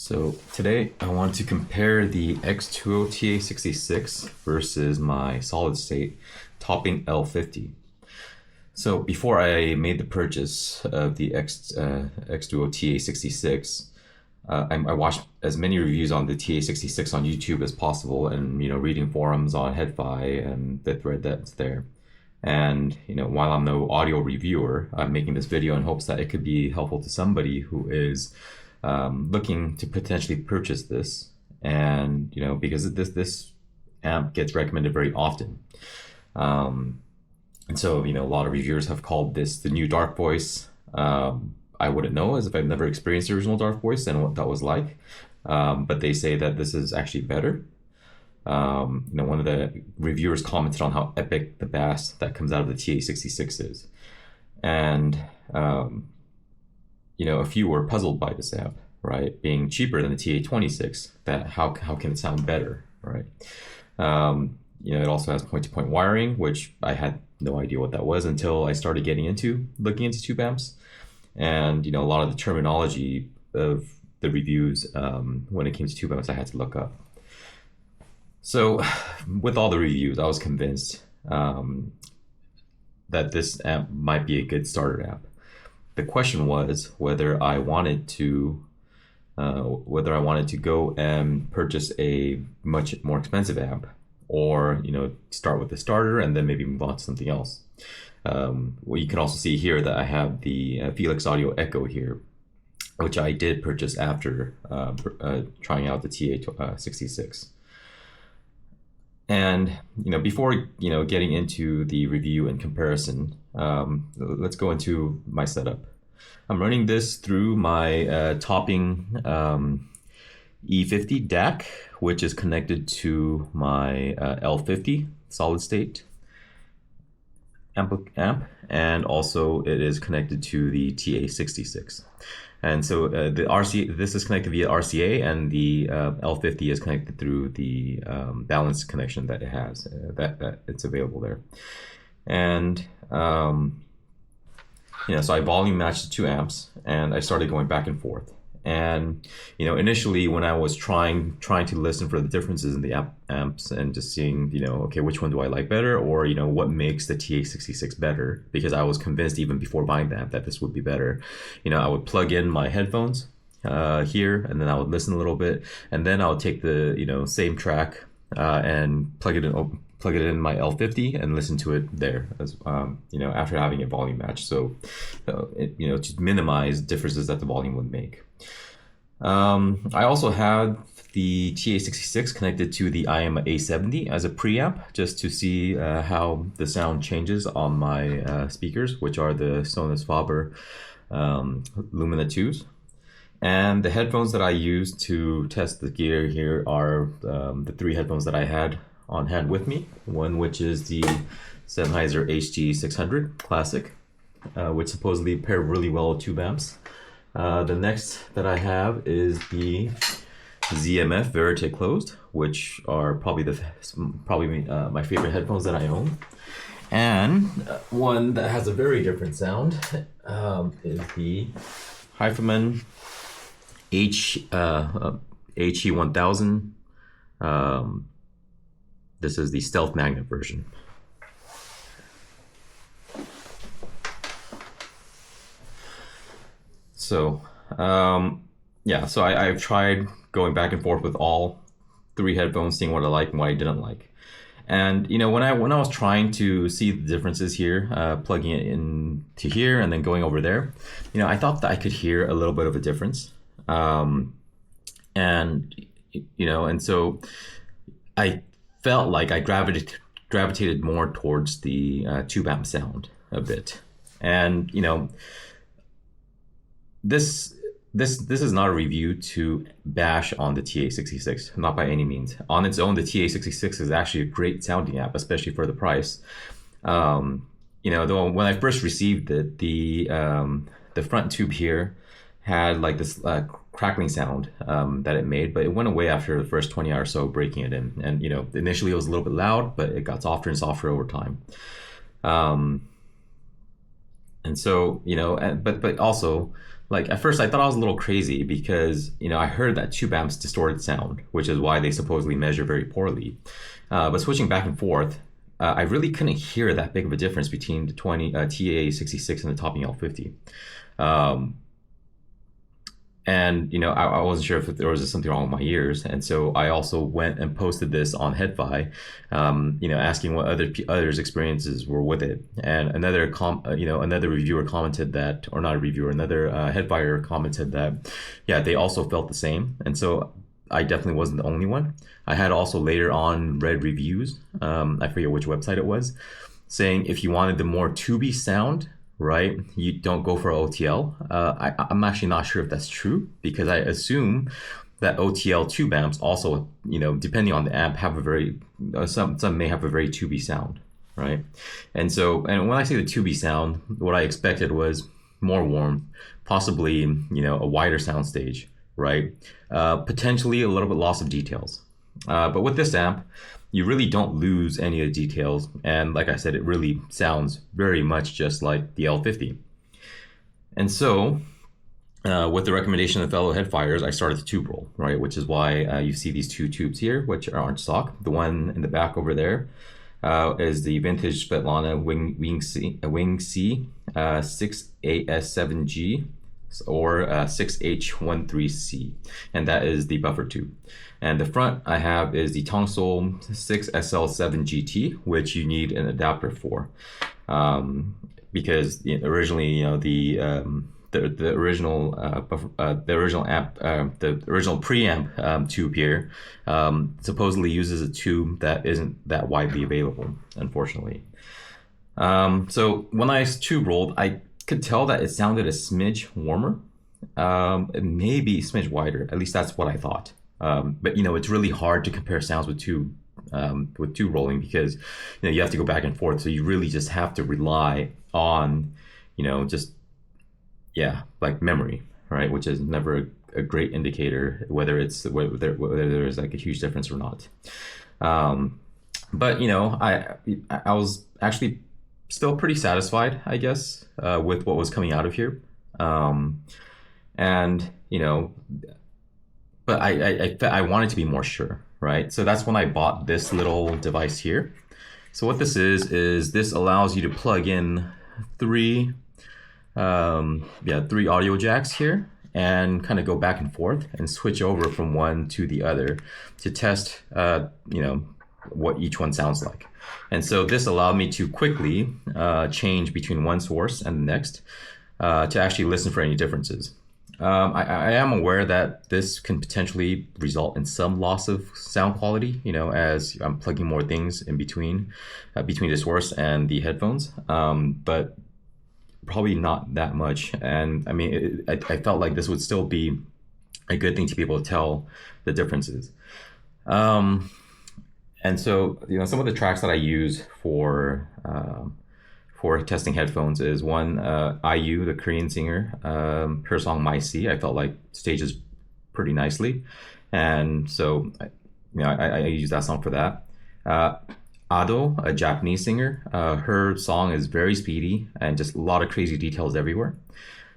So today I want to compare the Xduoo TA-66 versus my solid state topping L50. So before I made the purchase of the Xduoo TA-66, I watched as many reviews on the TA-66 on YouTube as possible, and reading forums on HeadFi and the thread that's there. And while I'm no audio reviewer, I'm making this video in hopes that it could be helpful to somebody who is looking to potentially purchase this. And because this amp gets recommended very often, and so a lot of reviewers have called this the new Dark Voice. I wouldn't know, as if I've never experienced the original Dark Voice and what that was like, but they say that this is actually better. One of the reviewers commented on how epic the bass that comes out of the TA-66 is, and a few were puzzled by this amp, right? Being cheaper than the TA-26, that how can it sound better, right? It also has point-to-point wiring, which I had no idea what that was until I started looking into tube amps, and a lot of the terminology of the reviews when it came to tube amps I had to look up. So with all the reviews, I was convinced that this amp might be a good starter amp. The question was whether I wanted to go and purchase a much more expensive amp, or start with the starter and then maybe move on to something else. Well, you can also see here that I have the Felix Audio Echo here, which I did purchase after trying out the TA-66. And before getting into the review and comparison, let's go into my setup. I'm running this through my topping E50 DAC, which is connected to my L50 solid state amp, and also it is connected to the TA-66. And so this is connected via RCA, and the L50 is connected through the balanced connection that it has, that it's available there. And so I volume matched the two amps, and I started going back and forth. And initially when I was trying to listen for the differences in the amps and just seeing okay, which one do I like better, or what makes the TA-66 better, because I was convinced even before buying the amp that this would be better. I would plug in my headphones here, and then I would listen a little bit, and then I would take the same track and plug it in my L50 and listen to it there, as after having it volume matched, so to minimize differences that the volume would make. I also had the TA-66 connected to the IAMA A70 as a preamp, just to see how the sound changes on my speakers, which are the Sonus Faber Lumina 2s. And the headphones that I used to test the gear here are the three headphones that I had on hand with me. One which is the Sennheiser HG600 Classic, which supposedly pair really well with tube amps. The next that I have is the ZMF Verite Closed, which are probably my favorite headphones that I own. And one that has a very different sound is the Hyphaman HE1000. This is the Stealth Magnet version. So so I've tried going back and forth with all three headphones, seeing what I liked and what I didn't like. And when I was trying to see the differences here, plugging it into here and then going over there, I thought that I could hear a little bit of a difference. And so I felt like I gravitated more towards the tube amp sound a bit. And this is not a review to bash on the TA-66, not by any means. On its own, the TA-66 is actually a great sounding amp, especially for the price. Though when I first received it, the front tube here had like this crackling sound that it made, but it went away after the first 20 hours or so breaking it in. And initially it was a little bit loud, but it got softer and softer over time. And so but also like at first I thought I was a little crazy because I heard that tube amps distorted sound, which is why they supposedly measure very poorly. But switching back and forth, I really couldn't hear that big of a difference between the TA-66 and the topping L50. And I wasn't sure if there was something wrong with my ears, and so I also went and posted this on HeadFi, asking what others' experiences were with it. And another reviewer commented that, or not a reviewer, another HeadFier commented that, yeah, they also felt the same. And so I definitely wasn't the only one. I had also later on read reviews, I forget which website it was, saying if you wanted the more tubey sound, right, you don't go for OTL. I'm actually not sure if that's true, because I assume that OTL tube amps also, depending on the amp, have a very some may have a very tubey sound, right? And when I say the tubey sound, what I expected was more warm, possibly a wider sound stage, right? Potentially a little bit loss of details. But with this amp, you really don't lose any of the details. And like I said, it really sounds very much just like the L50. And so with the recommendation of fellow headfires, I started the tube roll, right? Which is why you see these two tubes here, which aren't stock. The one in the back over there is the vintage Svetlana Wing C 6AS7G or 6H13C, and that is the buffer tube. And the front I have is the Tongsol 6SL7GT, which you need an adapter for, because originally, the original preamp tube here supposedly uses a tube that isn't that widely available, unfortunately. So when I tube rolled, I could tell that it sounded a smidge warmer, maybe a smidge wider. At least that's what I thought. But it's really hard to compare sounds with tube rolling, because you have to go back and forth. So you really just have to rely on like memory, right? Which is never a great indicator whether there's like a huge difference or not. But I was actually still pretty satisfied, I guess, with what was coming out of here. But I wanted to be more sure, right? So that's when I bought this little device here. So what this is this allows you to plug in three audio jacks here and kind of go back and forth and switch over from one to the other to test, what each one sounds like. And so this allowed me to quickly change between one source and the next to actually listen for any differences. I am aware that this can potentially result in some loss of sound quality, as I'm plugging more things in between the source and the headphones, but probably not that much. And I mean, I felt like this would still be a good thing to be able to tell the differences. And so, some of the tracks that I use for testing headphones is one, IU, the Korean singer, her song My Sea, I felt like stages pretty nicely. And so, I use that song for that. Ado, a Japanese singer, her song is very speedy and just a lot of crazy details everywhere.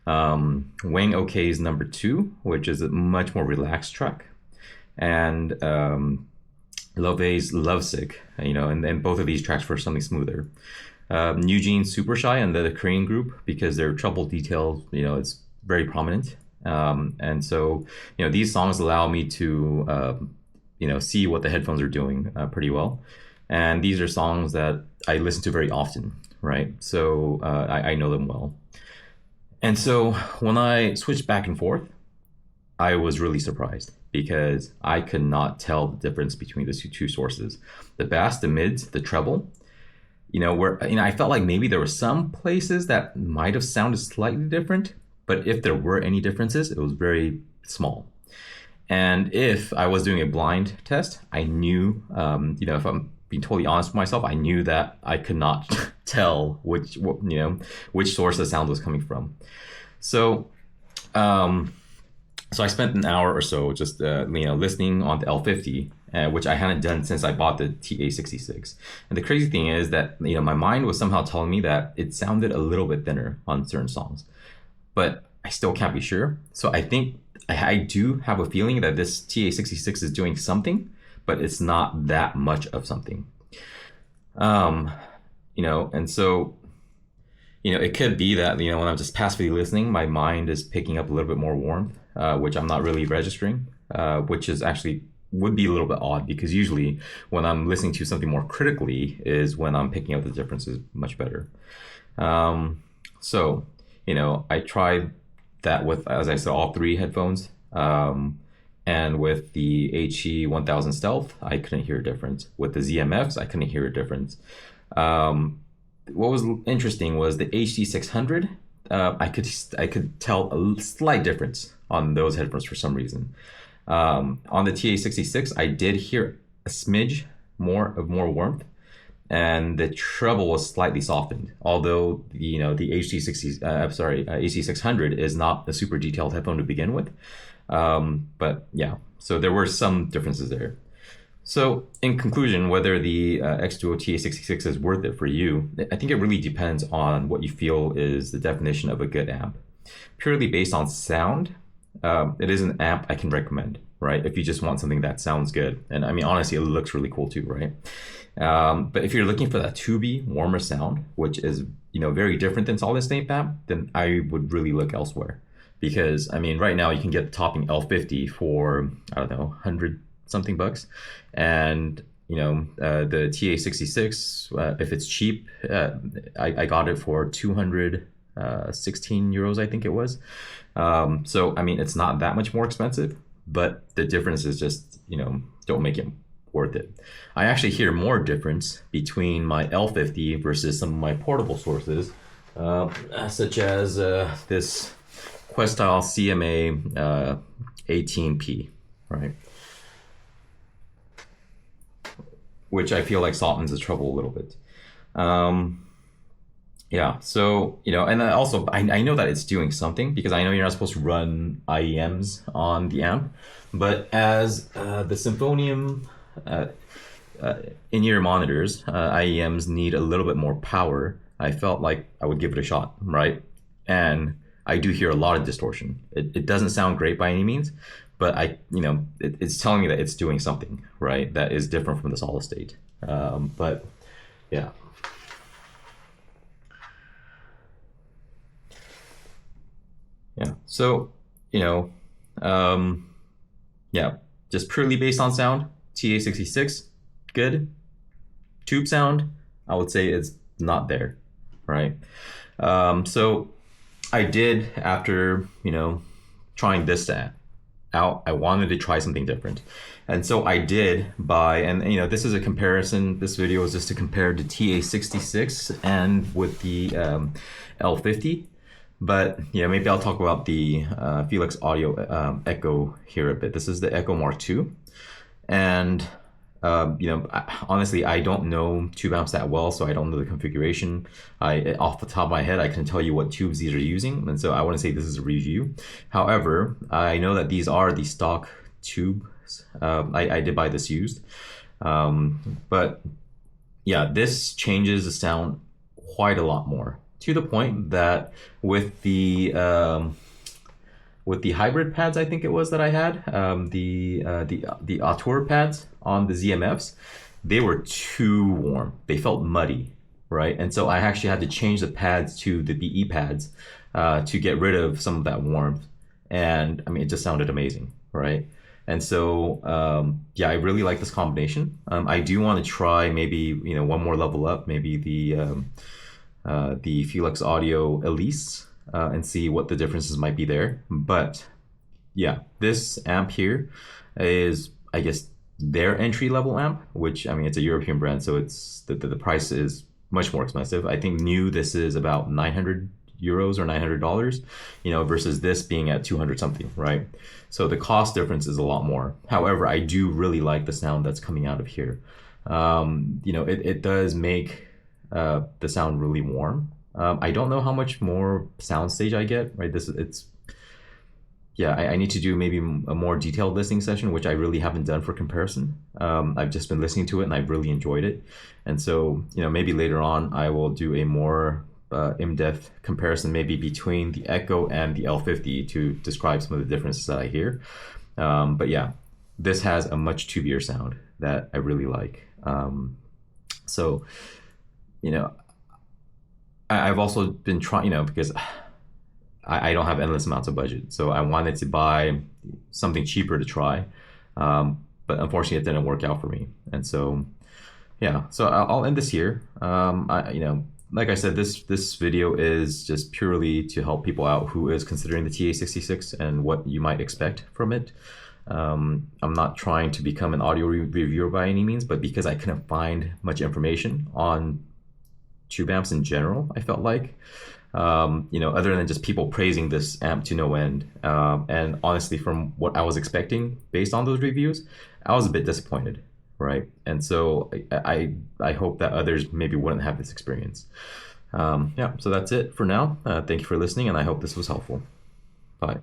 Wang Ok's Number 2, which is a much more relaxed track. And Love's Lovesick, and both of these tracks were something smoother. Eugene Super Shy and the Korean group, because their treble detail, it's very prominent. And so, these songs allow me to, see what the headphones are doing pretty well. And these are songs that I listen to very often, right? So I know them well. And so when I switched back and forth, I was really surprised, because I could not tell the difference between the two sources. The bass, the mids, the treble, where I felt like maybe there were some places that might have sounded slightly different, but if there were any differences, it was very small. And if I was doing a blind test, I knew, if I'm being totally honest with myself, I knew that I could not tell which source the sound was coming from. So, so I spent an hour or so just listening on the L50, which I hadn't done since I bought the TA-66. And the crazy thing is that my mind was somehow telling me that it sounded a little bit thinner on certain songs, but I still can't be sure. So I think I do have a feeling that this TA-66 is doing something, but it's not that much of something. Um, and so, it could be that, when I'm just passively listening, my mind is picking up a little bit more warmth, which I'm not really registering, which is actually would be a little bit odd because usually when I'm listening to something more critically is when I'm picking up the differences much better. So, I tried that with, as I said, all three headphones. And with the HE1000 Stealth, I couldn't hear a difference. With the ZMFs, I couldn't hear a difference. What was interesting was the HD600. I could tell a slight difference on those headphones for some reason. On the TA-66, I did hear a smidge more warmth, and the treble was slightly softened. Although the HD600 is not a super detailed headphone to begin with. But yeah, so there were some differences there. So in conclusion, whether the Xduoo TA-66 is worth it for you, I think it really depends on what you feel is the definition of a good amp. Purely based on sound, it is an amp I can recommend, right? If you just want something that sounds good. And I mean, honestly, it looks really cool too, right? But if you're looking for that tubey, warmer sound, which is, very different than solid state amp, then I would really look elsewhere. Because, I mean, right now you can get the topping L50 for, I don't know, 100 something bucks. And, the TA-66, if it's cheap, I got it for 216 euros, I think it was. So, I mean, it's not that much more expensive, but the difference is just, don't make it worth it. I actually hear more difference between my L50 versus some of my portable sources, such as this Questyle CMA 18P, right? Which I feel like softens the treble a little bit. Yeah, so, and also I know that it's doing something because I know you're not supposed to run IEMs on the amp, but as the Symphonium in-ear monitors, IEMs need a little bit more power. I felt like I would give it a shot, right? And I do hear a lot of distortion. It doesn't sound great by any means, but it's telling me that it's doing something, right? That is different from the solid state. But yeah. Yeah. So, yeah, just purely based on sound, TA-66, good. Tube sound, I would say it's not there, right? So I did, after, trying this out, I wanted to try something different. And so I did buy, and this is a comparison, this video is just to compare the TA-66 and with the L50. But maybe I'll talk about the Felix Audio Echo here a bit. This is the Echo Mark II. And honestly, I don't know tube amps that well, so I don't know the configuration. Off the top of my head, I can tell you what tubes these are using, and so I want to say this is a review. However, I know that these are the stock tubes. I did buy this used, but yeah, this changes the sound quite a lot more, to the point that with the hybrid pads, I think it was that I had, the Auteur pads on the ZMFs, they were too warm. They felt muddy, right? And so I actually had to change the pads to the BE pads to get rid of some of that warmth. And I mean, it just sounded amazing, right? And so, yeah, I really like this combination. I do want to try maybe, one more level up, maybe the Felix Audio Elise, and see what the differences might be there. But yeah, this amp here is, I guess, their entry level amp, which, I mean, it's a European brand, so it's the price is much more expensive. I think new, this is about 900 euros or $900, versus this being at 200 something, right? So the cost difference is a lot more. However, I do really like the sound that's coming out of here. It does make the sound really warm. I don't know how much more soundstage I get, right? I need to do maybe a more detailed listening session, which I really haven't done for comparison. I've just been listening to it and I've really enjoyed it. And so, maybe later on I will do a more in-depth comparison maybe between the Echo and the L50 to describe some of the differences that I hear. But yeah, this has a much tubier sound that I really like. So, you know, I've also been trying, you know, because I don't have endless amounts of budget. So I wanted to buy something cheaper to try. But unfortunately, it didn't work out for me. And so, yeah, so I'll end this here. You know, like I said, this video is just purely to help people out who is considering the TA-66 and what you might expect from it. I'm not trying to become an audio reviewer by any means, but because I couldn't find much information on tube amps in general, I felt like, you know, other than just people praising this amp to no end. And honestly, from what I was expecting based on those reviews, I was a bit disappointed, right? And so I hope that others maybe wouldn't have this experience. Yeah, so that's it for now. Thank you for listening, and I hope this was helpful. Bye.